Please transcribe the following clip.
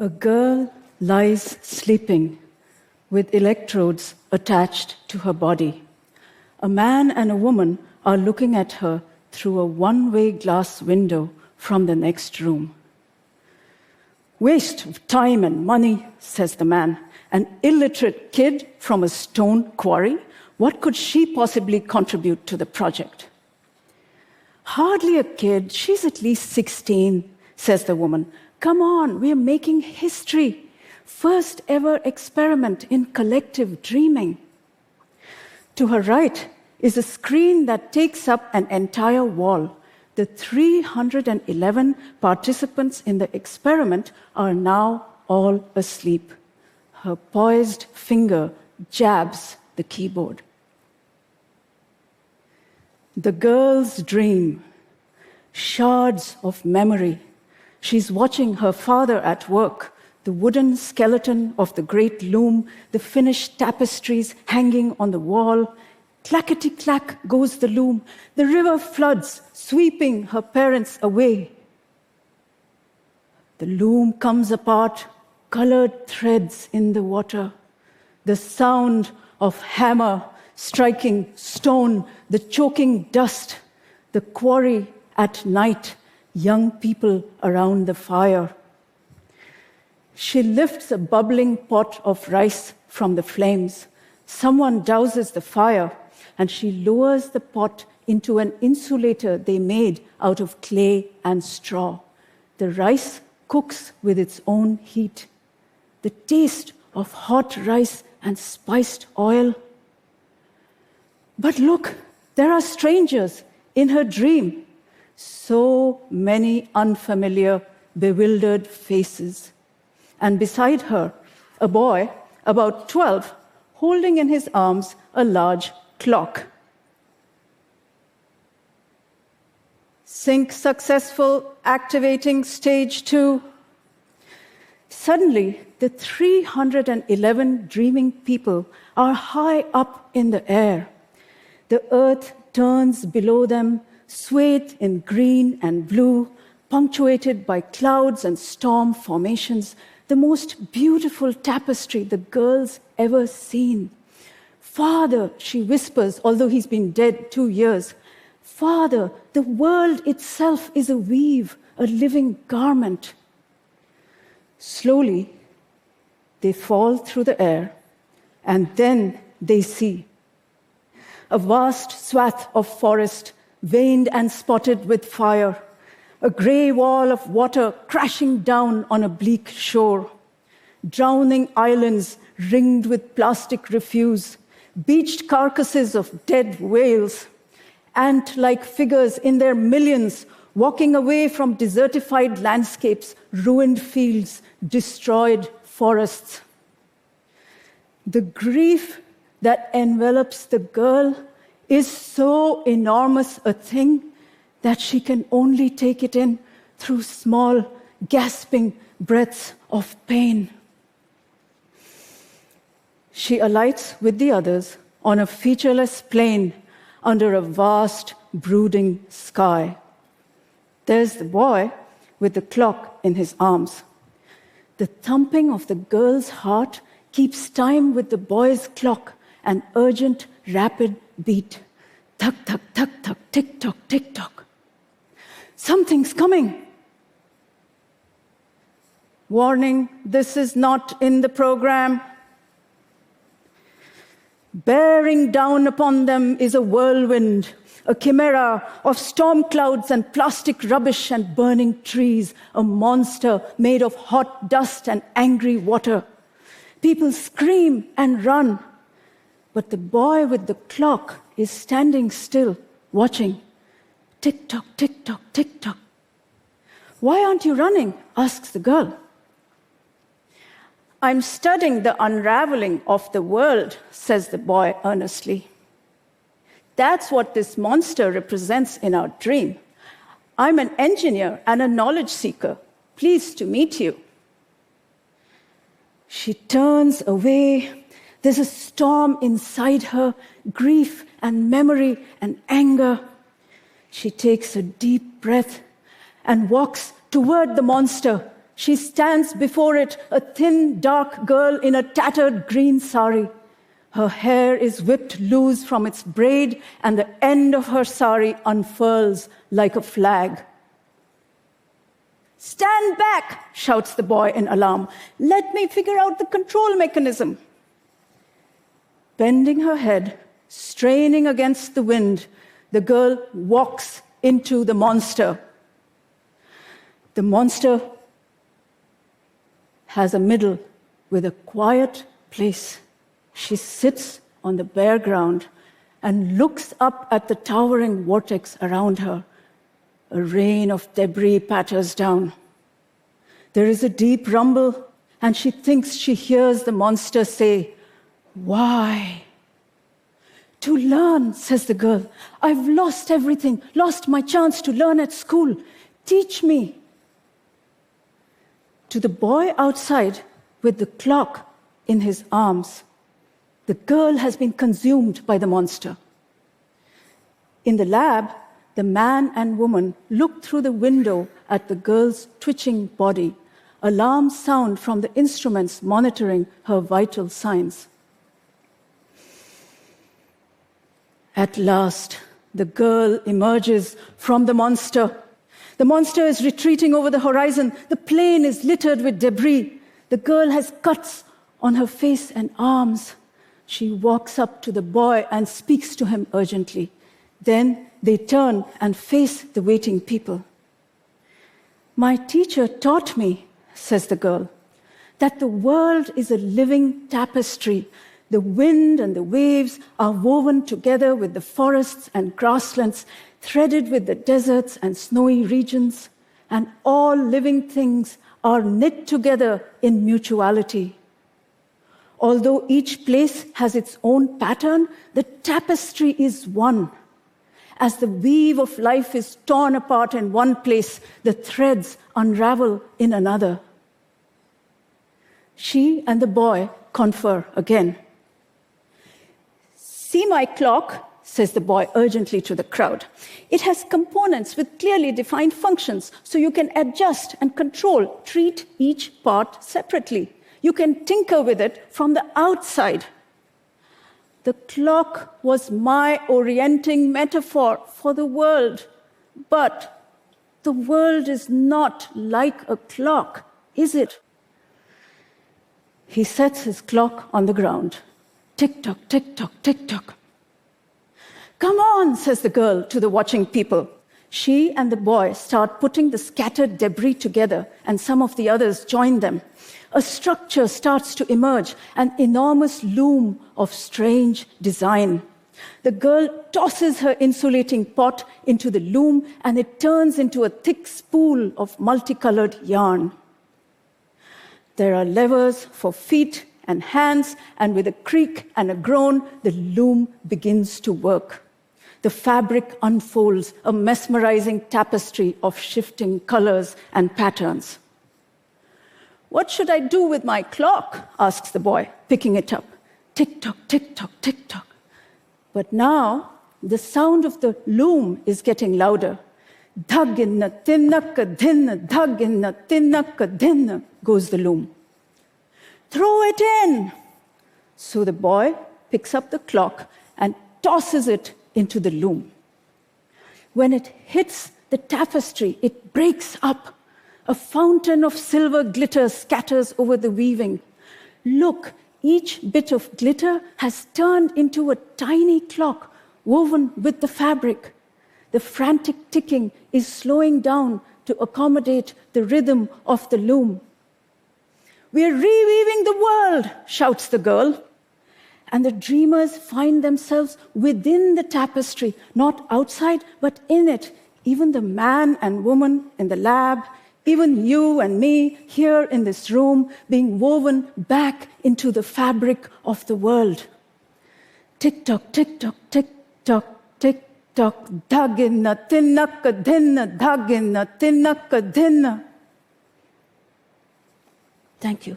A girl lies sleeping with electrodes attached to her body. A man and a woman are looking at her through a one-way glass window from the next room. "Waste of time and money," says the man. "An illiterate kid from a stone quarry? What could she possibly contribute to the project?" "Hardly a kid. She's at least 16, says the woman. "Come on, we're making history. First ever experiment in collective dreaming." To her right is a screen that takes up an entire wall. The 311 participants in the experiment are now all asleep. Her poised finger jabs the keyboard. The girl's dream. Shards of memory. She's watching her father at work, the wooden skeleton of the great loom, the finished tapestries hanging on the wall. Clackety-clack goes the loom. The river floods, sweeping her parents away. The loom comes apart, colored threads in the water. The sound of hammer striking stone, the choking dust, the quarry at night, young people around the fire. She lifts a bubbling pot of rice from the flames. Someone douses the fire, and she lowers the pot into an insulator they made out of clay and straw. The rice cooks with its own heat. The taste of hot rice and spiced oil. But look, there are strangers in her dream. So many unfamiliar, bewildered faces. And beside her, a boy, about 12, holding in his arms a large clock. Sync successful, activating stage 2. Suddenly, the 311 dreaming people are high up in the air. The earth turns below them, swathed in green and blue, punctuated by clouds and storm formations, the most beautiful tapestry the girl's ever seen. "Father," she whispers, although he's been dead 2 years, "Father, the world itself is a weave, a living garment." Slowly, they fall through the air, and then they see a vast swath of forest, veined and spotted with fire, a gray wall of water crashing down on a bleak shore, drowning islands ringed with plastic refuse, beached carcasses of dead whales, ant-like figures in their millions walking away from desertified landscapes, ruined fields, destroyed forests. The grief that envelops the girl is so enormous a thing that she can only take it in through small, gasping breaths of pain. She alights with the others on a featureless plain under a vast, brooding sky. There's the boy with the clock in his arms. The thumping of the girl's heart keeps time with the boy's clock, an urgent, rapid beat. Tuck, tuck, tuck, tuck, tick-tock, tick-tock. Something's coming. Warning, this is not in the program. Bearing down upon them is a whirlwind, a chimera of storm clouds and plastic rubbish and burning trees, a monster made of hot dust and angry water. People scream and run, but the boy with the clock is standing still, watching. Tick-tock, tick-tock, tick-tock. "Why aren't you running?" asks the girl. "I'm studying the unraveling of the world," says the boy earnestly. "That's what this monster represents in our dream. I'm an engineer and a knowledge seeker. Pleased to meet you." She turns away. There's a storm inside her, grief and memory and anger. She takes a deep breath and walks toward the monster, She stands before it, a thin, dark girl in a tattered green sari. Her hair is whipped loose from its braid, and the end of her sari unfurls like a flag. "Stand back," shouts the boy in alarm. "Let me figure out the control mechanism." Bending her head, straining against the wind, the girl walks into the monster. The monster has a middle with a quiet place. She sits on the bare ground and looks up at the towering vortex around her. A rain of debris patters down. There is a deep rumble, and she thinks she hears the monster say, "Why?" "To learn," says the girl. "I've lost everything, lost my chance to learn at school. Teach me." To the boy outside with the clock in his arms, the girl has been consumed by the monster. In the lab, the man and woman look through the window at the girl's twitching body. Alarms sound from the instruments monitoring her vital signs. At last, the girl emerges from the monster. The monster is retreating over the horizon. The plain is littered with debris. The girl has cuts on her face and arms. She walks up to the boy and speaks to him urgently. Then they turn and face the waiting people. "My teacher taught me," says the girl, "that the world is a living tapestry. The wind and the waves are woven together with the forests and grasslands, threaded with the deserts and snowy regions, and all living things are knit together in mutuality. Although each place has its own pattern, the tapestry is one. As the weave of life is torn apart in one place, the threads unravel in another." She and the boy confer again. "See my clock," says the boy urgently to the crowd. "It has components with clearly defined functions, so you can adjust and control, treat each part separately. You can tinker with it from the outside." The clock was my orienting metaphor for the world, but the world is not like a clock, is it? He sets his clock on the ground. Tick-tock, tick-tock, tick-tock. "Come on," says the girl to the watching people. She and the boy start putting the scattered debris together, and some of the others join them. A structure starts to emerge, an enormous loom of strange design. The girl tosses her insulating pot into the loom, and it turns into a thick spool of multicolored yarn. There are levers for feet and hands, and with a creak and a groan, the loom begins to work. The fabric unfolds, a mesmerizing tapestry of shifting colors and patterns. "What should I do with my clock?" asks the boy, picking it up. Tick-tock, tick-tock, tick-tock. But now, the sound of the loom is getting louder. "Dhag-inna, tinna-ka-dinna, dhag-inna, tinna-ka-dinna," goes the loom. "Throw it in!" So the boy picks up the clock and tosses it into the loom. When it hits the tapestry, it breaks up. A fountain of silver glitter scatters over the weaving. Look, each bit of glitter has turned into a tiny clock woven with the fabric. The frantic ticking is slowing down to accommodate the rhythm of the loom. "We're reweaving the world," shouts the girl. And the dreamers find themselves within the tapestry, not outside, but in it. Even the man and woman in the lab, even you and me here in this room, being woven back into the fabric of the world. Tick-tock, tick-tock, tick-tock, tick-tock, dhag-inna, tinna-ka-dinna, dhag-inna, tinna-ka-dinna. Thank you.